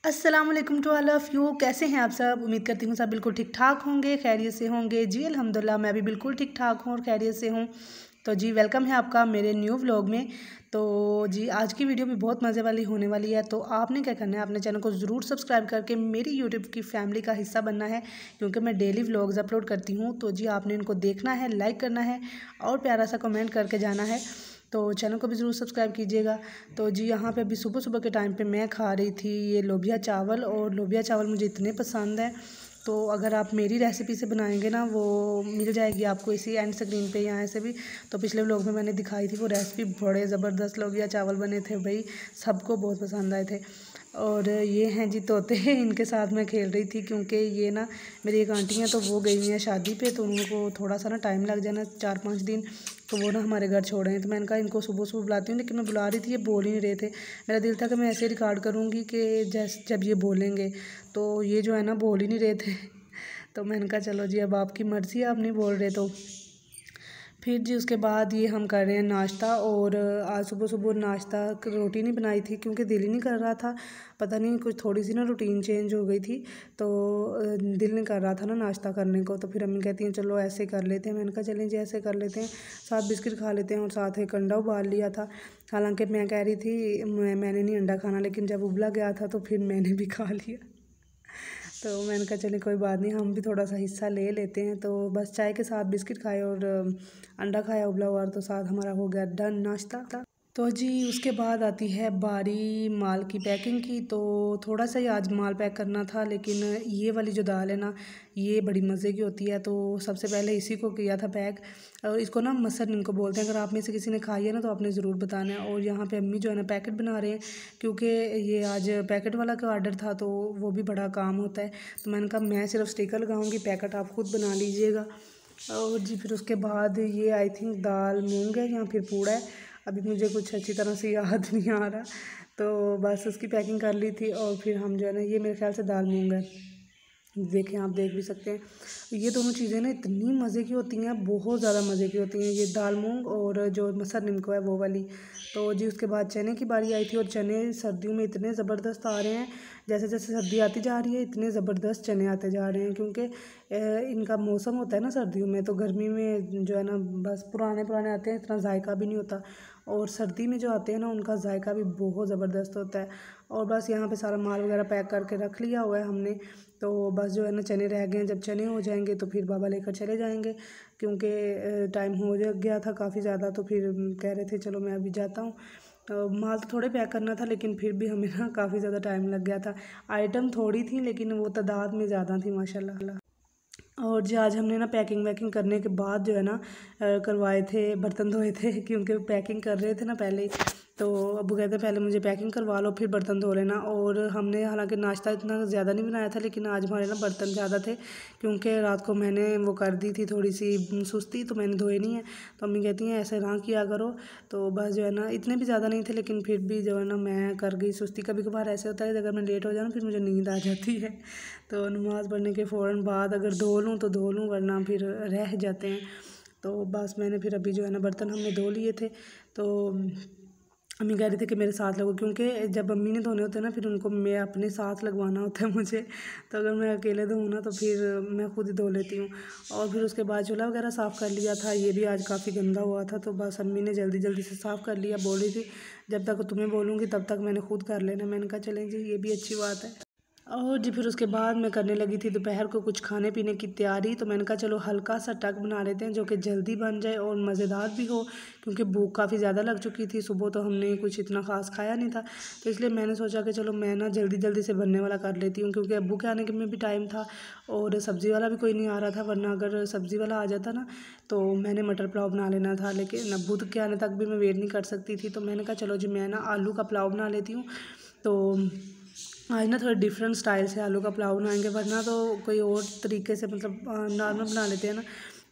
अस्सलाम वालेकुम to all of you. कैसे हैं आप सब? उम्मीद करती हूँ सब बिल्कुल ठीक ठाक होंगे, खैरियत से होंगे। जी अल्हम्दुलिल्लाह मैं भी बिल्कुल ठीक ठाक हूँ और खैरियत से हूँ। तो जी वेलकम है आपका मेरे न्यू व्लॉग में। तो जी आज की वीडियो भी बहुत मज़े वाली होने वाली है। तो आपने क्या करना है, अपने चैनल को ज़रूर सब्सक्राइब करके मेरी यूट्यूब की फैमिली का हिस्सा बनना है, क्योंकि मैं डेली व्लॉग्स अपलोड करती हूँ। तो जी आपने इनको देखना है, लाइक करना है और प्यारा सा कमेंट करके जाना है। तो चैनल को भी ज़रूर सब्सक्राइब कीजिएगा। तो जी यहाँ पे अभी सुबह सुबह के टाइम पे मैं खा रही थी ये लोबिया चावल, और लोबिया चावल मुझे इतने पसंद है। तो अगर आप मेरी रेसिपी से बनाएंगे ना, वो मिल जाएगी आपको इसी एंड स्क्रीन पे यहाँ से भी। तो पिछले व्लॉग में मैंने दिखाई थी वो रेसिपी, बड़े ज़बरदस्त लोबिया चावल बने थे भाई, सबको बहुत पसंद आए थे। और ये हैं जी तोते इनके साथ मैं खेल रही थी, क्योंकि ये ना मेरी एक आंटी हैं, तो वो गई हुई हैं शादी पे, तो उनको थोड़ा सा ना टाइम लग जाना 4-5 दिन, तो वो ना हमारे घर छोड़ रहे हैं। तो मैंने कहा इनको सुबह सुबह बुलाती हूँ, लेकिन मैं बुला रही थी, ये बोल ही नहीं रहे थे। मेरा दिल था कि मैं ऐसे रिकॉर्ड करूँगी कि जब ये बोलेंगे, तो ये जो है ना बोल ही नहीं रहे थे। तो मैंने कहा चलो जी अब आपकी मर्ज़ी है, आप नहीं बोल रहे तो। फिर जी उसके बाद ये हम कर रहे हैं नाश्ता। और आज सुबह सुबह नाश्ता रोटी नहीं बनाई थी, क्योंकि दिल ही नहीं कर रहा था। पता नहीं कुछ थोड़ी सी ना रूटीन चेंज हो गई थी, तो दिल नहीं कर रहा था ना नाश्ता करने को। तो फिर अम्मी कहती हैं चलो ऐसे कर लेते हैं। मैंने कहा चलें जी ऐसे कर लेते हैं, साथ बिस्किट खा लेते हैं और साथ एक अंडा उबाल लिया था। हालांकि मैं कह रही थी मैंने नहीं अंडा खाना, लेकिन जब उबला गया था तो फिर मैंने भी खा लिया। तो मैंने कहा चलिए कोई बात नहीं, हम भी थोड़ा सा हिस्सा ले लेते हैं। तो बस चाय के साथ बिस्किट खाए और अंडा खाया उबला हुआ, तो साथ हमारा हो गया डन नाश्ता। तो जी उसके बाद आती है बारी माल की पैकिंग की। तो थोड़ा सा ही आज माल पैक करना था, लेकिन ये वाली जो दाल है ना, ये बड़ी मज़े की होती है। तो सबसे पहले इसी को किया था पैक, और इसको ना मसर इनको बोलते हैं। अगर आप में से किसी ने खाई है ना, तो आपने ज़रूर बताना है। और यहाँ पे अम्मी जो है ना पैकेट बना रहे हैं, क्योंकि ये आज पैकेट वाला का ऑर्डर था, तो वो भी बड़ा काम होता है। तो मैंने कहा मैं सिर्फ स्टिकर लगाऊंगी, पैकेट आप खुद बना लीजिएगा। और जी फिर उसके बाद ये आई थिंक दाल मूंग है या फिर पूड़ा है, अभी मुझे कुछ अच्छी तरह से याद नहीं आ रहा। तो बस उसकी पैकिंग कर ली थी। और फिर हम जो है ना, ये मेरे ख्याल से दाल मूंग है, देखें आप देख भी सकते हैं। ये दोनों चीज़ें ना इतनी मज़े की होती हैं, बहुत ज़्यादा मज़े की होती हैं, ये दाल मूंग और जो मसर निम्को है वो वाली। तो जी उसके बाद चने की बारी आई थी, और चने सर्दियों में इतने ज़बरदस्त आ रहे हैं। जैसे जैसे सर्दी आती जा रही है, इतने ज़बरदस्त चने आते जा रहे हैं, क्योंकि इनका मौसम होता है ना सर्दियों में। तो गर्मी में जो है ना बस पुराने पुराने आते हैं, इतना जायका भी नहीं होता। और सर्दी में जो आते हैं ना, उनका जायका भी बहुत ज़बरदस्त होता है। और बस यहाँ पे सारा माल वगैरह पैक करके रख लिया हुआ है हमने। तो बस जो है ना चने रह गए हैं, जब चने हो जाएंगे तो फिर बाबा लेकर चले जाएंगे, क्योंकि टाइम हो गया था काफ़ी ज़्यादा। तो फिर कह रहे थे चलो मैं अभी जाता हूँ। माल तो थोड़े पैक करना था, लेकिन फिर भी हमें ना काफ़ी ज़्यादा टाइम लग गया था। आइटम थोड़ी थी, लेकिन वो तादाद में ज़्यादा थी माशाल्लाह। और जी आज हमने ना पैकिंग वैकिंग करने के बाद जो है ना करवाए थे, बर्तन धोए थे, क्योंकि पैकिंग कर रहे थे ना पहले ही। तो अब्बू कहते पहले मुझे पैकिंग करवा लो फिर बर्तन धो लेना। और हमने हालांकि नाश्ता इतना ज़्यादा नहीं बनाया था, लेकिन आज हमारे ना बर्तन ज़्यादा थे, क्योंकि रात को मैंने वो कर दी थी थोड़ी सी सुस्ती, तो मैंने धोए नहीं है। तो अम्मी कहती हैं ऐसे ना किया करो। तो बस जो है ना इतने भी ज़्यादा नहीं थे, लेकिन फिर भी जो है ना मैं कर गई सुस्ती। कभी कभार ऐसे होता है अगर मैं लेट हो जाऊँ फिर मुझे नींद आ जाती है, तो नमाज़ पढ़ने के फ़ौरन बाद अगर धो लूँ तो धो लूँ, वरना फिर रह जाते हैं। तो बस मैंने फिर अभी जो है ना बर्तन हमने धो लिए थे। तो अम्मी कह रही थी कि मेरे साथ लगो, क्योंकि जब अम्मी ने धोने होते हैं ना, फिर उनको मैं अपने साथ लगवाना होता है मुझे। तो अगर मैं अकेले धोऊँ ना, तो फिर मैं खुद ही धो लेती हूँ। और फिर उसके बाद चूल्हा वगैरह साफ़ कर लिया था, ये भी आज काफ़ी गंदा हुआ था। तो बस अम्मी ने जल्दी जल्दी से साफ़ कर लिया, बोल रही थी जब तक तुम्हें बोलूँगी तब तक मैंने खुद कर लेना। मैंने कहा चलें जी ये भी अच्छी बात है। और जी फिर उसके बाद मैं करने लगी थी दोपहर को कुछ खाने पीने की तैयारी। तो मैंने कहा चलो हल्का सा टक बना लेते हैं, जो कि जल्दी बन जाए और मज़ेदार भी हो, क्योंकि भूख काफ़ी ज़्यादा लग चुकी थी। सुबह तो हमने कुछ इतना ख़ास खाया नहीं था, तो इसलिए मैंने सोचा कि चलो मैं ना जल्दी जल्दी से बनने वाला कर लेती हूँ, क्योंकि अब्बू के आने के में भी टाइम था और सब्ज़ी वाला भी कोई नहीं आ रहा था। वरना अगर सब्ज़ी वाला आ जाता ना, तो मैंने मटर पुलाव बना लेना था, लेकिन अब्बू के आने तक भी मैं वेट नहीं कर सकती थी। तो मैंने कहा चलो जी मैं ना आलू का पुलाव बना लेती हूँ। तो आज ना थोड़ा डिफरेंट स्टाइल से आलू का पुलाव बनाएंगे, वरना तो कोई और तरीके से मतलब नॉर्मल बना लेते हैं ना।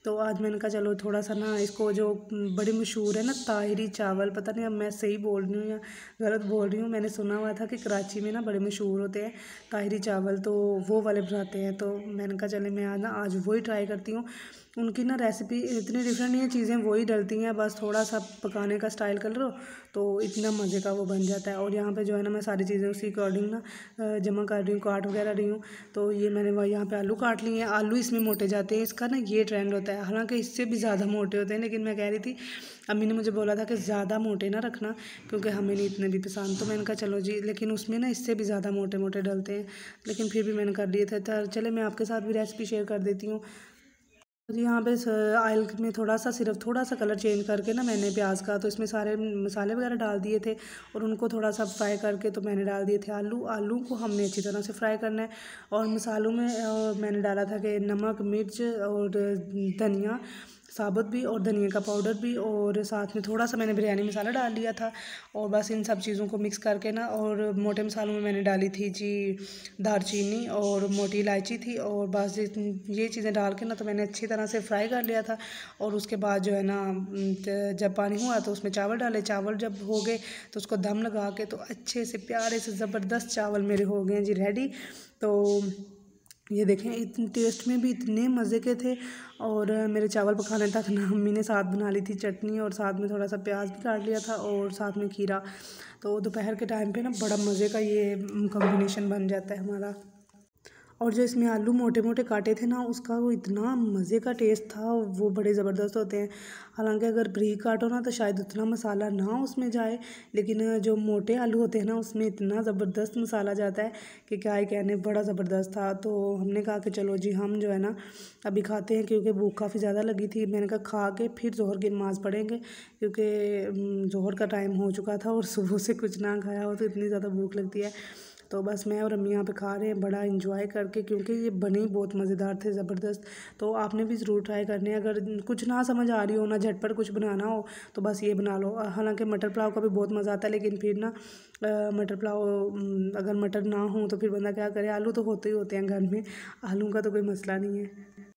तो आज मैंने कहा चलो थोड़ा सा ना इसको, जो बड़ी मशहूर है ना ताहिरी चावल, पता नहीं अब मैं सही बोल रही हूँ या गलत बोल रही हूँ, मैंने सुना हुआ था कि कराची में ना बड़े मशहूर होते हैं ताहिरी चावल, तो वो वाले बनाते हैं। तो मैंने कहा चले मैं आज वही ट्राई करती हूँ। उनकी ना रेसिपी इतनी डिफरेंट नहीं है, चीज़ें वही डलती हैं, बस थोड़ा सा पकाने का स्टाइल कर लो तो इतना मज़े का वो बन जाता है। और यहाँ पे जो है ना मैं सारी चीज़ें उसी अकॉर्डिंग ना जमा कर रही हूँ, काट वगैरह रही हूँ। तो ये मैंने वह यहाँ पे आलू काट लिए हैं। आलू इसमें मोटे जाते हैं, इसका ना ये ट्रेंड होता है, हालांकि इससे भी ज़्यादा मोटे होते हैं, लेकिन मैं कह रही थी, अम्मी ने मुझे बोला था कि ज़्यादा मोटे ना रखना क्योंकि हमें नहीं इतने भी पसंद। तो मैंने कहा चलो जी, लेकिन उसमें ना इससे भी ज़्यादा मोटे मोटे डलते हैं, लेकिन फिर भी मैंने कर दिए थे। तो चले मैं आपके साथ भी रेसिपी शेयर कर देती हूँ। यहाँ पे ऑयल में थोड़ा सा, सिर्फ थोड़ा सा कलर चेंज करके ना मैंने प्याज का, तो इसमें सारे मसाले वगैरह डाल दिए थे और उनको थोड़ा सा फ्राई करके तो मैंने डाल दिए थे आलू। आलू को हमने अच्छी तरह से फ्राई करना है। और मसालों में मैंने डाला था कि नमक, मिर्च और धनिया साबुत भी और धनिया का पाउडर भी, और साथ में थोड़ा सा मैंने बिरयानी मसाला डाल लिया था। और बस इन सब चीज़ों को मिक्स करके ना, और मोटे मसालों में मैंने डाली थी जी दालचीनी और मोटी इलायची थी, और बस ये चीज़ें डाल के ना तो मैंने अच्छी तरह से फ्राई कर लिया था। और उसके बाद जो है ना जब पानी हुआ तो उसमें चावल डाले। चावल जब हो गए तो उसको दम लगा के तो अच्छे से प्यारे से ज़बरदस्त चावल मेरे हो गए जी रेडी। तो ये देखें, इतने टेस्ट में भी इतने मज़े के थे। और मेरे चावल पकाने तक ना मम्मी ने साथ बना ली थी चटनी, और साथ में थोड़ा सा प्याज भी काट लिया था और साथ में खीरा। तो दोपहर के टाइम पे ना बड़ा मज़े का ये कॉम्बिनेशन बन जाता है हमारा। और जो इसमें आलू मोटे मोटे काटे थे ना, उसका वो इतना मज़े का टेस्ट था, वो बड़े ज़बरदस्त होते हैं। हालांकि अगर बारीक काटो ना तो शायद उतना मसाला ना उसमें जाए, लेकिन जो मोटे आलू होते हैं ना उसमें इतना ज़बरदस्त मसाला जाता है कि क्या ही कहने, बड़ा ज़बरदस्त था। तो हमने कहा कि चलो जी हम जो है ना अभी खाते हैं, क्योंकि भूख काफ़ी ज़्यादा लगी थी। मैंने कहा खा के फिर ज़ोहर की नमाज़ पढ़ेंगे, क्योंकि ज़ोहर का टाइम हो चुका था और सुबह से कुछ ना खाया हो तो इतनी ज़्यादा भूख लगती है। तो बस मैं और अम्मी यहाँ पे खा रहे हैं बड़ा इंजॉय करके, क्योंकि ये बने बहुत मज़ेदार थे, ज़बरदस्त। तो आपने भी ज़रूर ट्राई करने हैं। अगर कुछ ना समझ आ रही हो ना, झटपट कुछ बनाना हो तो बस ये बना लो। हालांकि मटर पुलाव का भी बहुत मज़ा आता है, लेकिन फिर ना मटर पुलाव अगर मटर ना हो तो फिर बंदा क्या करे, आलू तो होते ही होते हैं घर में, आलू का तो कोई मसला नहीं है।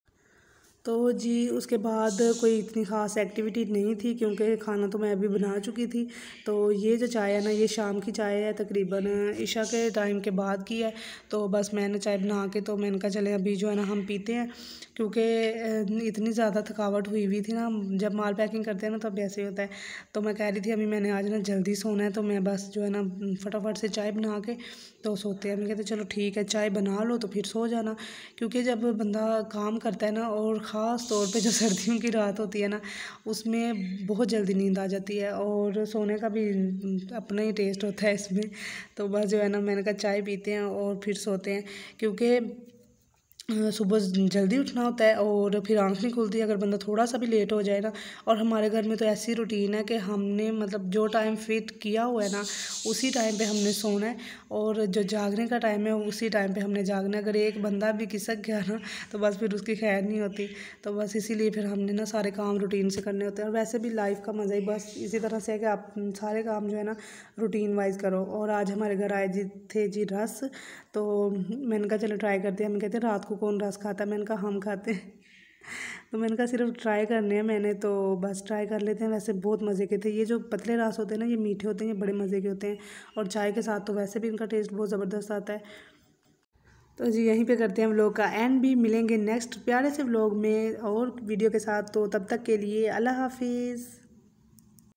तो जी उसके बाद कोई इतनी ख़ास एक्टिविटी नहीं थी, क्योंकि खाना तो मैं अभी बना चुकी थी। तो ये जो चाय है ना, ये शाम की चाय है, तकरीबन इशा के टाइम के बाद की है। तो बस मैंने चाय बना के तो मैंने कहा चले अभी जो है ना हम पीते हैं, क्योंकि इतनी ज़्यादा थकावट हुई थी ना, जब माल पैकिंग करते हैं ना तब ऐसे ही होता है। तो मैं कह रही थी अभी मैंने आज ना जल्दी सोना है, तो मैं बस जो है ना फटाफट से चाय बना के तो सोते हैं। मैं कहते चलो ठीक है, चाय बना लो तो फिर सो जाना, क्योंकि जब बंदा काम करता है ना, और ख़ास तौर पे जो सर्दियों की रात होती है ना, उसमें बहुत जल्दी नींद आ जाती है, और सोने का भी अपना ही टेस्ट होता है इसमें। तो बस जो है ना मैंने कहा चाय पीते हैं और फिर सोते हैं, क्योंकि सुबह जल्दी उठना होता है और फिर आँख नहीं खुलती अगर बंदा थोड़ा सा भी लेट हो जाए ना। और हमारे घर में तो ऐसी रूटीन है कि हमने मतलब जो टाइम फिट किया हुआ है ना, उसी टाइम पे हमने सोना है, और जो जागने का टाइम है उसी टाइम पे हमने जागना है। अगर एक बंदा भी खिसक गया ना तो बस फिर उसकी खैर नहीं होती। तो बस इसीलिए फिर हमने ना सारे काम रूटीन से करने होते हैं। और वैसे भी लाइफ का मज़ा ही बस इसी तरह से है कि आप सारे काम जो है ना रूटीन वाइज करो। और आज हमारे घर आए जी थे जी रस, तो मैंने कहा चलो ट्राई करते हैं। हम कहते हैं रात को कौन रस खाता है, मैंने कहा हम खाते हैं। तो मैंने कहा सिर्फ ट्राई करने हैं मैंने, तो बस ट्राई कर लेते हैं। वैसे बहुत मज़े के थे। ये जो पतले रस होते हैं ना, ये मीठे होते हैं, ये बड़े मज़े के होते हैं, और चाय के साथ तो वैसे भी इनका टेस्ट बहुत ज़बरदस्त आता है। तो जी यहीं पे करते हैं व्लॉग का एंड भी। मिलेंगे नेक्स्ट प्यारे से व्लॉग में और वीडियो के साथ, तो तब तक के लिए अल्लाह हाफिज़।